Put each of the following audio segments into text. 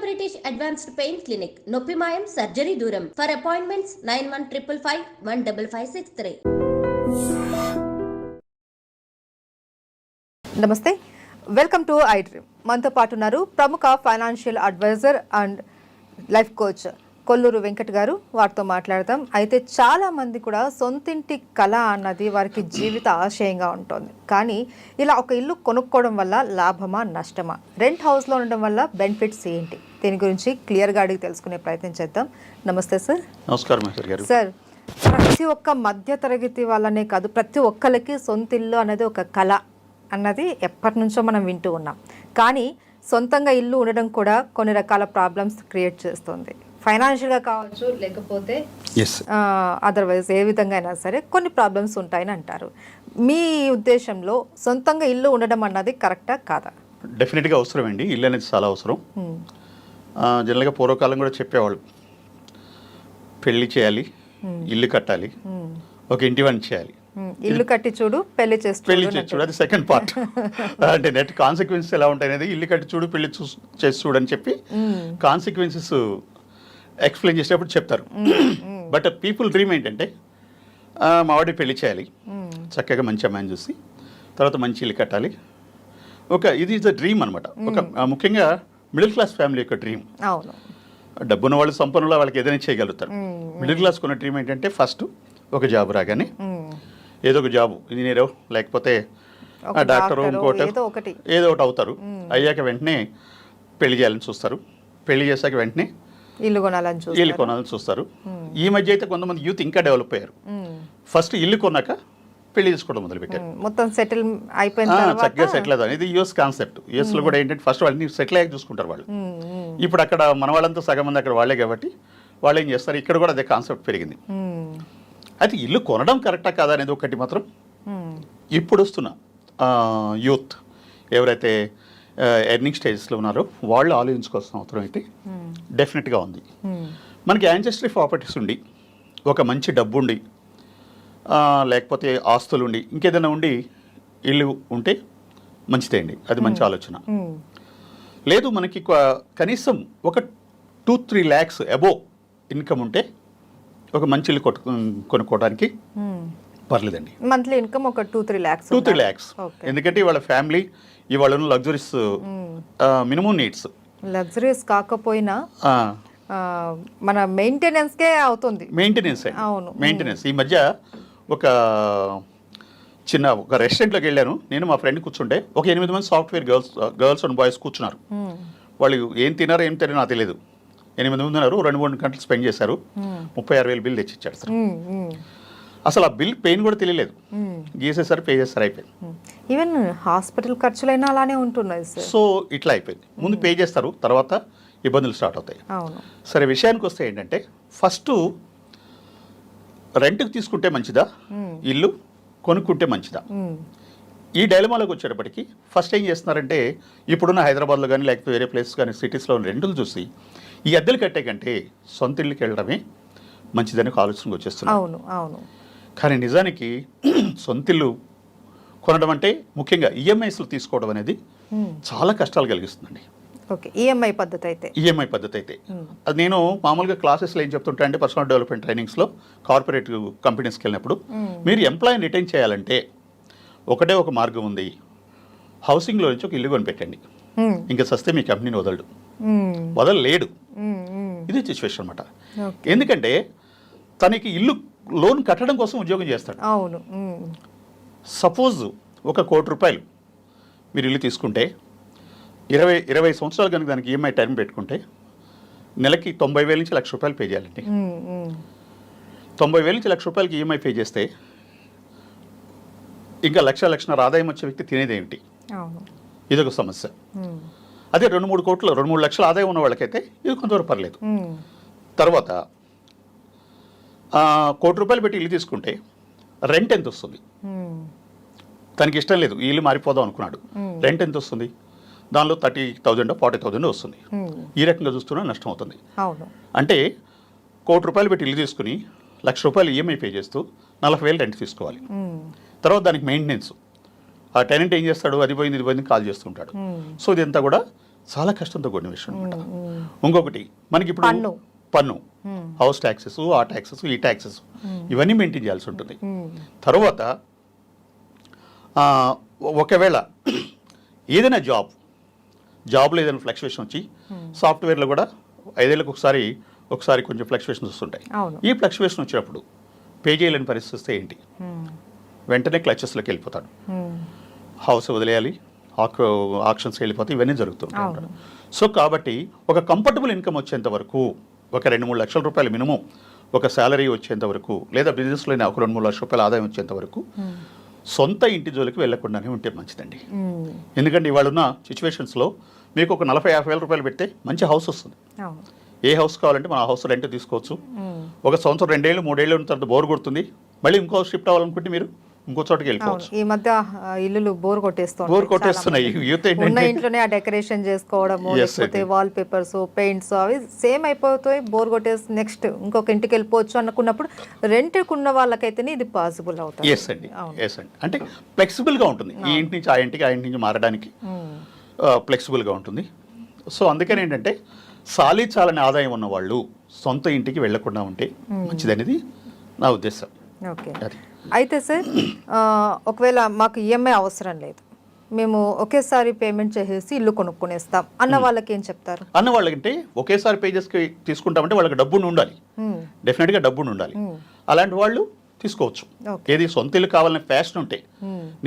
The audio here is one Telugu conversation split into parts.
British Advanced Pain Clinic, Noppimayam Surgery Duram. For appointments 9155515563. నమస్తే, వెల్కమ్ టు ఐ డ్రీమ్. మనతో పాటు ఉన్నారు ప్రముఖ financial advisor and life coach Kolluru Venkat గారు. వారితో మాట్లాడదాం. అయితే చాలా మంది కూడా సొంతింటి కళ అన్నది వారికి జీవిత ఆశయంగా ఉంటుంది. కానీ ఇలా ఒక ఇల్లు కొనుక్కోవడం వల్ల లాభమా నష్టమా, రెంట్ హౌస్లో ఉండడం వల్ల బెనిఫిట్స్ ఏంటి, దీని గురించి క్లియర్గా అడిగి తెలుసుకునే ప్రయత్నం చేద్దాం. నమస్తే సార్. నమస్కారం సార్. ప్రతి ఒక్క మధ్య తరగతి వాళ్ళనే కాదు, ప్రతి ఒక్కరికి సొంత ఇల్లు అనేది ఒక కళ అన్నది ఎప్పటి నుంచో మనం వింటూ ఉన్నాం. కానీ సొంతంగా ఇల్లు ఉండడం కూడా కొన్ని రకాల ప్రాబ్లమ్స్ క్రియేట్ చేస్తుంది. ఫైనాన్షియల్గా కావచ్చు, లేకపోతే అదర్వైజ్ ఏ విధంగా అయినా సరే కొన్ని ప్రాబ్లమ్స్ ఉంటాయని అంటారు. మీ ఉద్దేశంలో సొంతంగా ఇల్లు ఉండడం అన్నది కరెక్టా కాదా? డెఫినెట్గా అవసరం అండి. ఇల్లు అనేది చాలా అవసరం. జనరల్గా పూర్వకాలం కూడా చెప్పేవాళ్ళు, పెళ్లి చేయాలి, ఇల్లు కట్టాలి, ఒక ఇంటి వన్ చేయాలి, ఇల్లు కట్టి చూడు పెళ్లి చేసి చూడు. అది సెకండ్ పార్ట్. అంటే నెట్ కాన్సిక్వెన్సెస్ ఎలా ఉంటాయి అనేది, ఇల్లు కట్టి చూడు పెళ్లి చేసి చూడు అని చెప్పి కాన్సిక్వెన్సెస్ ఎక్స్ప్లెయిన్ చేసేటప్పుడు చెప్తారు. బట్ పీపుల్ డ్రీమ్ ఏంటంటే, మా వాడి పెళ్లి చేయాలి, చక్కగా మంచి అమ్మాయిని చూసి, తర్వాత మంచి ఇల్లు కట్టాలి. ఇది ఈజ్ అ డ్రీమ్ అనమాట. ఒక ముఖ్యంగా మిడిల్ క్లాస్ ఫ్యామిలీ యొక్క డ్రీమ్. డబ్బున్న వాళ్ళు, సంపన్నులు, వాళ్ళకి ఏదైనా చేయగలుగుతారు. మిడిల్ క్లాస్ కొన్న డ్రీమ్ ఏంటంటే, ఫస్ట్ ఒక జాబ్ రాగానే ఏదో ఒక జాబ్, ఇంజనీరో లేకపోతే డాక్టరో ఇంకోటి ఏదో ఒకటి అవుతారు. అయ్యాక వెంటనే పెళ్లి చేయాలని చూస్తారు. పెళ్లి చేశాక వెంటనే ఇల్లు కొనాలని చూస్తారు. ఈ మధ్య అయితే కొంతమంది యూత్ ఇంకా డెవలప్ అయ్యారు. ఫస్ట్ ఇల్లు కొన్నాక పెళ్లి చేసుకోవడం మొదలుపెట్టారు. మొత్తం సెటిల్ అయిపోయిన చక్కగా సెటిల్ అవుతారు. ఇది యూఎస్ కాన్సెప్ట్. యూఎస్లో కూడా ఏంటంటే ఫస్ట్ వాళ్ళని సెటిల్ అయ్యాక చూసుకుంటారు వాళ్ళు. ఇప్పుడు అక్కడ మన వాళ్ళంతా సగం మంది అక్కడ వాళ్ళే కాబట్టి వాళ్ళు ఏం చేస్తారు, ఇక్కడ కూడా అదే కాన్సెప్ట్ పెరిగింది. అయితే ఇల్లు కొనడం కరెక్టా కాదా అనేది ఒకటి మాత్రం ఇప్పుడు వస్తున్న యూత్ ఎవరైతే ఎర్నింగ్ స్టేజెస్లో ఉన్నారో వాళ్ళు ఆలోచించుకోవాల్సిన అవసరం అయితే డెఫినెట్గా ఉంది. మనకి యాన్సెస్ట్రీ ప్రాపర్టీస్ ఉండి, ఒక మంచి డబ్బు ఉండి, లేకపోతే ఆస్తులు ఉండి, ఇంకేదైనా ఉండి ఇల్లు ఉంటే మంచిదే అండి. అది మంచి ఆలోచన. లేదు మనకి కనీసం ఒక 2-3 lakhs అబోవ్ ఇన్కమ్ ఉంటే ఒక మంచి ఇల్లు కొనుక్కోవడానికి పర్లేదండి. మంత్లీ ఇన్కమ్ ఒక 2-3 lakhs. ఎందుకంటే ఇవాళ ఫ్యామిలీ ఇవాళ లగ్జరీస్ మినిమం నీడ్స్, లగ్జరీస్ కాకపోయినా మన మెయింటెనెన్స్కే అవుతుంది. మెయింటెనెన్స్ ఈ మధ్య ఒక రెస్టారెంట్లోకి వెళ్ళాను నేను, మా ఫ్రెండ్ కూర్చుంటే ఒక 8 మంది సాఫ్ట్వేర్ గర్ల్స్ అండ్ బాయ్స్ కూర్చున్నారు. వాళ్ళు ఏం తినారో నాకు తెలియదు. 8 మంది ఉన్నారు. 2-3 గంటలు స్పెండ్ చేశారు. 36,000 బిల్ తెచ్చిచ్చాడు సార్. అసలు ఆ బిల్ పెయిన్ కూడా తెలియలేదు. గీసేసారు, పే చేస్తారు, అయిపోయింది. ఈవెన్ హాస్పిటల్ ఖర్చులైనా అలానే ఉంటున్నాయి సార్. సో ఇట్లా అయిపోయింది. ముందు పే చేస్తారు, తర్వాత ఇబ్బందులు స్టార్ట్ అవుతాయి. సరే, విషయానికి వస్తే ఏంటంటే, ఫస్ట్ రెంట్కి తీసుకుంటే మంచిదా, ఇల్లు కొనుక్కుంటే మంచిదా, ఈ డైలమాలోకి వచ్చేటప్పటికి ఫస్ట్ ఏం చేస్తున్నారంటే, ఇప్పుడున్న హైదరాబాద్లో కానీ లేకపోతే వేరే ప్లేసెస్ కానీ సిటీస్లో రెంటులు చూసి ఈ అద్దెలు కట్టే కంటే సొంత ఇల్లుకి వెళ్ళడమే మంచిదని ఆలోచనకు వచ్చేస్తున్నాను. కానీ నిజానికి సొంత ఇల్లు కొనడం అంటే ముఖ్యంగా ఈఎంఐస్లు తీసుకోవడం అనేది చాలా కష్టాలు కలిగిస్తుందండి. ఈఎంఐ పద్ధతి అయితే అది నేను మామూలుగా క్లాసెస్లో ఏం చెప్తుంటా అంటే, పర్సనల్ డెవలప్మెంట్ ట్రైనింగ్స్లో కార్పొరేట్ కంపెనీస్కి వెళ్ళినప్పుడు మీరు ఎంప్లాయీని రిటైన్ చేయాలంటే ఒకటే ఒక మార్గం ఉంది. హౌసింగ్లో నుంచి ఒక ఇల్లు కొనిపెట్టండి, ఇంకా సస్తే మీ కంపెనీని వదలలేడు. ఇది సిచ్యువేషన్ అనమాట. ఎందుకంటే తనకి ఇల్లు లోన్ కట్టడం కోసం ఉద్యోగం చేస్తాడు. సపోజ్ ఒక 1 కోటి రూపాయలు మీరు ఇల్లు తీసుకుంటే 20 సంవత్సరాలు కనుక దానికి ఈఎంఐ టైం పెట్టుకుంటే నెలకి 90,000 నుంచి 1,00,000 రూపాయలు పే చేయాలండి. 90,000 నుంచి 1,00,000 రూపాయలకి ఈఎంఐ పే చేస్తే ఇంకా 1,00,000 ఆదాయం వచ్చే వ్యక్తి తినేదేమిటి? ఇదొక సమస్య. అదే 2-3 లక్షల ఆదాయం ఉన్న వాళ్ళకైతే ఇది కొంతవరకు పర్లేదు. తర్వాత 1 కోటి రూపాయలు పెట్టి ఇల్లు తీసుకుంటే రెంట్ ఎంత వస్తుంది? తనకి ఇష్టం లేదు, ఈ ఇల్లు మారిపోదాం అనుకున్నాడు. రెంట్ ఎంత వస్తుంది? దానిలో 30,000 40,000 వస్తుంది. ఈ రకంగా చూస్తున్నా నష్టం అవుతుంది. అంటే 1 కోటి రూపాయలు పెట్టి ఇల్లు తీసుకుని 1,00,000 రూపాయలు ఈఎంఐ పే చేస్తూ 40,000 రెంట్ తీసుకోవాలి. తర్వాత దానికి మెయింటెనెన్స్, ఆ టెనెంట్ ఏం చేస్తాడు, అది పోయింది ఇది పోయింది కాల్ చేస్తుంటాడు. సో ఇదంతా కూడా చాలా కష్టంతో కూడిన విషయం అనమాట. ఇంకొకటి మనకి ఇప్పుడు పన్ను, హౌస్ ట్యాక్సెస్, ఆ ట్యాక్సెస్, ఈ ట్యాక్సెస్ ఇవన్నీ మెయింటైన్ చేయాల్సి ఉంటుంది. తర్వాత ఒకవేళ ఏదైనా జాబ్లో ఏదైనా ఫ్లక్చువేషన్ వచ్చి సాఫ్ట్వేర్లో కూడా 5 ఏళ్ళకి ఒకసారి కొంచెం ఫ్లక్చువేషన్స్ వస్తుంటాయి. ఈ ఫ్లక్చువేషన్ వచ్చినప్పుడు పే చేయలేని పరిస్థితి వస్తే ఏంటి, వెంటనే క్లచెస్లోకి వెళ్ళిపోతాడు, హౌస్ వదిలేయాలి, ఆక్షన్స్ వెళ్ళిపోతే ఇవన్నీ జరుగుతుంటాయి. సో కాబట్టి ఒక కంఫర్టబుల్ ఇన్కమ్ వచ్చేంత వరకు, ఒక 2-3 లక్షల రూపాయలు మినిమం ఒక శాలరీ వచ్చేంత వరకు, లేదా బిజినెస్లో ఒక 2-3 లక్షల రూపాయల ఆదాయం వచ్చేంత వరకు సొంత ఇంటి జోలికి వెళ్లకుండానే ఉంటే మంచిదండి. ఎందుకంటే ఇవాళ ఉన్న సిచ్యువేషన్స్లో మీకు ఒక 40-50 వేల రూపాయలు పెడితే మంచి హౌస్ వస్తుంది. ఏ హౌస్ కావాలంటే మన హౌస్ రెంట్ తీసుకోవచ్చు. ఒక సంవత్సరం 2 ఏళ్ళు 3 ఏళ్ళు ఉన్న తర్వాత బోర్ కొడుతుంది, మళ్ళీ ఇంకో షిఫ్ట్ అవ్వాలనుకుంటే మీరు ఇంకో చోటకి వెళ్ళిపోవచ్చు. ఈ మధ్య ఇల్లులు బోర్ కొట్టేస్తున్నాయి. యూత్ ఉన్న ఇంట్లోనే ఆ డెకరేషన్ చేసుకోవడము, లేకపోతే వాల్ పేపర్స్, పెయింట్స్ అవి సేమ్ అయిపోతాయి, బోర్ కొట్టేసి నెక్స్ట్ ఇంకొక ఇంటికి వెళ్ళిపోవచ్చు అనుకున్నప్పుడు రెంట్కి ఉన్న వాళ్ళకైతేనే ఇది పాసిబుల్ అవుతుంది. ఎస్ అండి. అంటే ఫ్లెక్సిబుల్గా ఉంటుంది, ఈ ఇంటి నుంచి ఆ ఇంటికి, ఆ ఇంటి నుంచి మారడానికి ఫ్లెక్సిబుల్గా ఉంటుంది. సో అందుకని ఏంటంటే చాలని ఆదాయం ఉన్న వాళ్ళు సొంత ఇంటికి వెళ్లకుండా ఉంటే మంచిదనేది నా ఉద్దేశం. ఓకే. అయితే సార్ ఒకవేళ మాకు ఈఎంఐ అవసరం లేదు, మేము ఒకేసారి పేమెంట్ చేసేసి ఇల్లు కొనుక్కునేస్తాం అన్న వాళ్ళకి ఏం చెప్తారు? అన్న వాళ్ళకంటే ఒకేసారి పేజెస్కి తీసుకుంటామంటే వాళ్ళకి డబ్బుని ఉండాలి, డెఫినెట్గా డబ్బుని ఉండాలి. అలాంటి వాళ్ళు తీసుకోవచ్చు. ఏది సొంత ఇల్లు కావాలనే ఫ్యాషన్ ఉంటే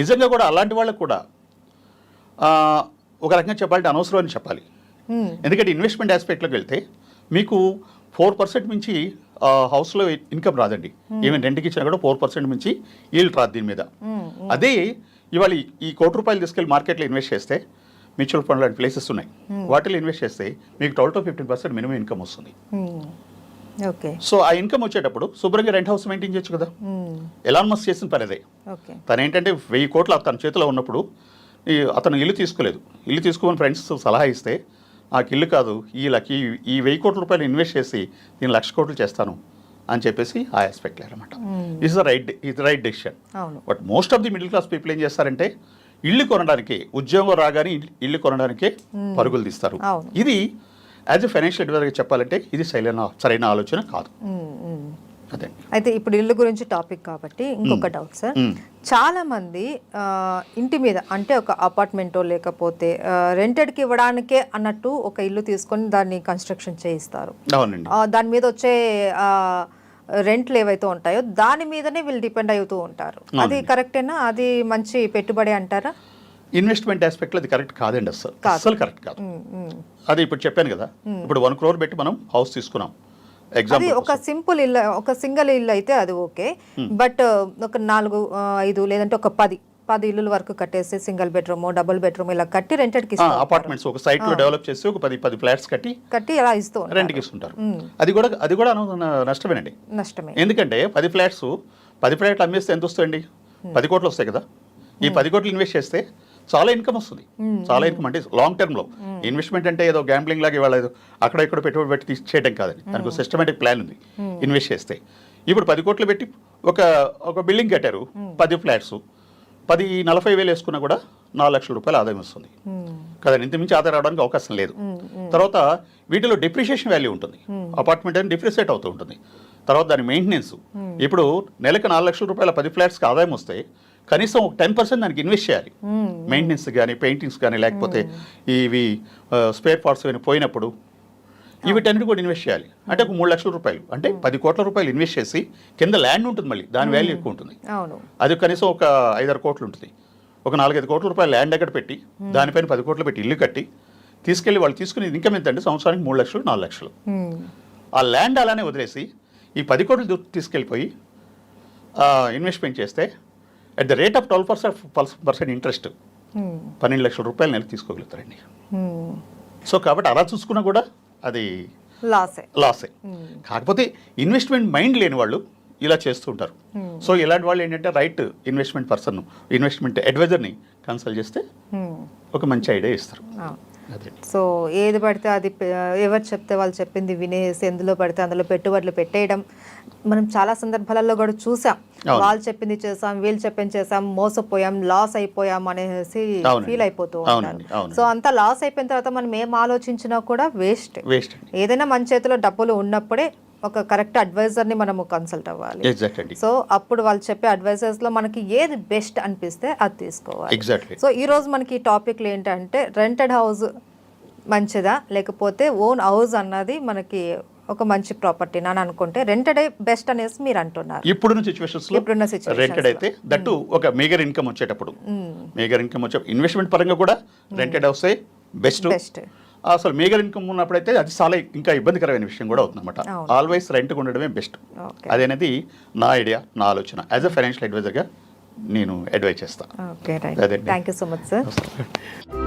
నిజంగా కూడా అలాంటి వాళ్ళకు కూడా ఒక రకంగా చెప్పాలంటే అనవసరం అని చెప్పాలి. ఎందుకంటే ఇన్వెస్ట్మెంట్ ఆస్పెక్ట్లోకి వెళ్తే మీకు 4% మించి హౌస్లో ఇన్కమ్ రాదండి. ఈవెన్ రెంట్కి ఇచ్చినా కూడా 4% మించి ఈల్డ్ రాదు దీని మీద. అదే ఇవాళ ఈ ₹1,00,00,000 తీసుకెళ్ళి మార్కెట్లో ఇన్వెస్ట్ చేస్తే, మ్యూచువల్ ఫండ్ లాంటి ప్లేసెస్ ఉన్నాయి, వాటిలో ఇన్వెస్ట్ చేస్తే మీకు 12-15% మినిమం ఇన్కమ్ వస్తుంది. సో ఆ ఇన్కమ్ వచ్చేటప్పుడు శుభ్రంగా రెంట్ హౌస్ మెయింటైన్ చేయొచ్చు కదా. ఎలాన్ మస్క్ చేసిన పని అదే. తను ఏంటంటే 1,000 కోట్లు తన చేతిలో ఉన్నప్పుడు అతను ఇల్లు తీసుకోలేదు. ఇల్లు తీసుకోమని ఫ్రెండ్స్ సలహా ఇస్తే నాకు ఇల్లు కాదు, ఈ 1,000 కోట్ల రూపాయలు ఇన్వెస్ట్ చేసి నేను 1,00,000 కోట్లు చేస్తాను అని చెప్పేసి ఆ ఆస్పెక్ట్ లేరన్నమాట. Is the right decision. But most of the middle class people ఏం చేస్తారంటే ఇల్లు కొనడానికి, ఉద్యోగం రాగానే ఇల్లు కొనడానికే పరుగులు తీస్తారు. ఇది యాజ్ ఎ ఫైనాన్షియల్ అడ్వైజర్గా చెప్పాలంటే ఇది సరైన ఆలోచన కాదు. అదే. అయితే ఇప్పుడు ఇల్లు గురించి టాపిక్ కాబట్టి ఇంకొక డౌట్ సార్, చాలా మంది ఇంటి మీద అంటే ఒక అపార్ట్మెంటో లేకపోతే రెంటెడ్కి ఇవ్వడానికే అన్నట్టు ఒక ఇల్లు తీసుకొని దాన్ని కన్స్ట్రక్షన్ చేయిస్తారు. దాని మీద వచ్చే రెంట్లు ఏవైతే ఉంటాయో దాని మీదనే వీళ్ళు డిపెండ్ అవుతూ ఉంటారు. అది కరెక్టేనా? అది మంచి పెట్టుబడి అంటారా? ఇన్వెస్ట్మెంట్ ఆస్పెక్ట్లో అది కరెక్ట్ కాదండి. అసలు కరెక్ట్ కాదు. అది ఇప్పుడు చెప్పాను కదా, ఇప్పుడు 1 crore పెట్టి మనం హౌస్ తీసుకున్నాం. అది ఒక సింపుల్ ఇల్లు, ఒక సింగిల్ ఇల్లు అయితే అది ఓకే. బట్ ఒక 4-5 లేదంటే ఒక 10 ఇల్లుల వరకు కట్టేసి సింగిల్ బెడ్రూమ్, డబుల్ బెడ్రూమ్ ఇలా కట్టి రెంటెడ్కి ఇస్తారు. అపార్ట్మెంట్స్ ఒక సైట్ లో డెవలప్ చేసి ఒక 10 ఫ్లాట్స్ కట్టి అలా ఇస్తూ రెంట్కి ఇస్తుంటారు. అది కూడా నష్టమేనండి. నష్టమే. ఎందుకంటే 10 ఫ్లాట్లు అమ్మేస్తే ఎంత వస్తాయండి? 10 కోట్లు వస్తాయి కదా. ఈ 10 కోట్లు ఇన్వెస్ట్ చేస్తే చాలా ఇన్కమ్ వస్తుంది. చాలా ఇన్కమ్ అంటే లాంగ్ టర్మ్లో. ఇన్వెస్ట్మెంట్ అంటే ఏదో గ్యాంబ్లింగ్ లాగా ఇవాళ అక్కడ ఇక్కడ పెట్టుబడి పెట్టి చేయడం కాదని, దానికి సిస్టమేటిక్ ప్లాన్ ఉంది. ఇన్వెస్ట్ చేస్తే ఇప్పుడు 10 కోట్లు పెట్టి ఒక బిల్డింగ్ కట్టారు, 10 ఫ్లాట్స్, 40,000 వేసుకున్నా కూడా 4 లక్షల రూపాయలు ఆదాయం వస్తుంది కదా. ఇంతమించి ఆదాయం రావడానికి అవకాశం లేదు. తర్వాత వీటిలో డిప్రిషియేషన్ వాల్యూ ఉంటుంది. అపార్ట్మెంట్ అని డిప్రిషియేట్ అవుతూ ఉంటుంది. తర్వాత దాని మెయింటెనెన్స్. ఇప్పుడు నెలకు 4 లక్షల రూపాయల 10 ఫ్లాట్స్కి ఆదాయం వస్తే కనీసం ఒక 10% దానికి ఇన్వెస్ట్ చేయాలి. మెయింటెనెన్స్ కానీ, పెయింటింగ్స్ కానీ, లేకపోతే ఇవి స్పేర్ పార్ట్స్ కానీ పోయినప్పుడు వీటన్నిటి కూడా ఇన్వెస్ట్ చేయాలి. అంటే ఒక 3 లక్షల రూపాయలు, అంటే 10 కోట్ల రూపాయలు ఇన్వెస్ట్ చేసి కింద ల్యాండ్ ఉంటుంది, మళ్ళీ దాని వాల్యూ ఎక్కువ ఉంటుంది. అది కనీసం ఒక 5-6 కోట్లు ఉంటుంది. ఒక 4-5 కోట్ల రూపాయలు ల్యాండ్ దగ్గర పెట్టి దానిపైన 10 కోట్లు పెట్టి ఇల్లు కట్టి తీసుకెళ్ళి వాళ్ళు తీసుకునే ఇన్కమ్ ఎంత అంటే సంవత్సరానికి 3 లక్షలు 4 లక్షలు. ఆ ల్యాండ్ అలానే వదిలేసి ఈ 10 కోట్లు తీసుకెళ్ళిపోయి ఇన్వెస్ట్మెంట్ చేస్తే at the rate of 12% interest 12 లక్షల రూపాయలు నెలకు తీసుకోగలుగుతారండి. సో కాబట్టి అలా చూసుకున్నా కూడా అది లాసే. కాకపోతే ఇన్వెస్ట్మెంట్ మైండ్ లేని వాళ్ళు ఇలా చేస్తూ ఉంటారు. సో ఇలాంటి వాళ్ళు ఏంటంటే రైట్ ఇన్వెస్ట్మెంట్ అడ్వైజర్ని కన్సల్ట్ చేస్తే ఒక మంచి ఐడియా ఇస్తారు. సో ఏది పడితే అది ఎవరు చెప్తే వాళ్ళు చెప్పింది వినేసి ఎందులో పడితే అందులో పెట్టుబడులు పెట్టేయడం మనం చాలా సందర్భాలలో కూడా చూసాం. అవును. వాళ్ళు చెప్పింది చేసాం, వీళ్ళు చెప్పింది చేసాం, మోసపోయాం, లాస్ అయిపోయాం అనేసి అవునండి. ఫీల్ అయిపోతూ ఉంటారు. అవునండి, అవునండి. సో అంతా లాస్ అయిపోయిన తర్వాత మనం ఏం ఆలోచించినా కూడా వేస్ట్. వేస్ట్ అండి. ఏదైనా మన చేతిలో డబ్బులు ఉన్నప్పుడే ఒక కరెక్ట్ అడ్వైజర్ని మనము కన్సల్ట్ అవ్వాలి. ఎగ్జాక్ట్ అండి. సో అప్పుడు వాళ్ళు చెప్పే అడ్వైజర్స్లో మనకి ఏది బెస్ట్ అనిపిస్తే అది తీసుకోవాలి. ఎగ్జాక్ట్లీ. సో ఈ రోజు మనకి ఈ టాపిక్లు ఏంటంటే రెంటెడ్ హౌస్ మంచిదా లేకపోతే ఓన్ హౌస్ అన్నది మనకి ఒక మంచి ప్రాపర్టీ అని అనుకుంటే రెంటెడ్ బెస్ట్ అనేసి మీరు అంటున్నారు. ఇప్పుడున్న సిచ్యువేషన్స్ లో ఇప్పుడున్న situations రెంటెడ్ అయితే దట్టు ఒక మేజర్ ఇన్కమ్ వచ్చేటప్పుడు, మేజర్ ఇన్కమ్ వచ్చే ఇన్వెస్ట్మెంట్ పరంగా కూడా రెంటెడ్ హౌసే బెస్ట్. బెస్ట్. అసలు మేజర్ ఇన్కమ్ ఉన్నప్పుడైతే అది చాలా ఇంకా ఇబ్బందికరమైన విషయం కూడా అవుతుంది అనమాట. అవును. ఆల్వేస్ రెంట్గా ఉండడమే బెస్ట్. ఓకే. అదనేది నా ఐడియా, నా ఆలోచన. యాజ్ అ ఫైనాన్షియల్ అడ్వైజర్గా నేను అడ్వైజ్ చేస్తాను. Okay, right. అదే. Thank you so much sir.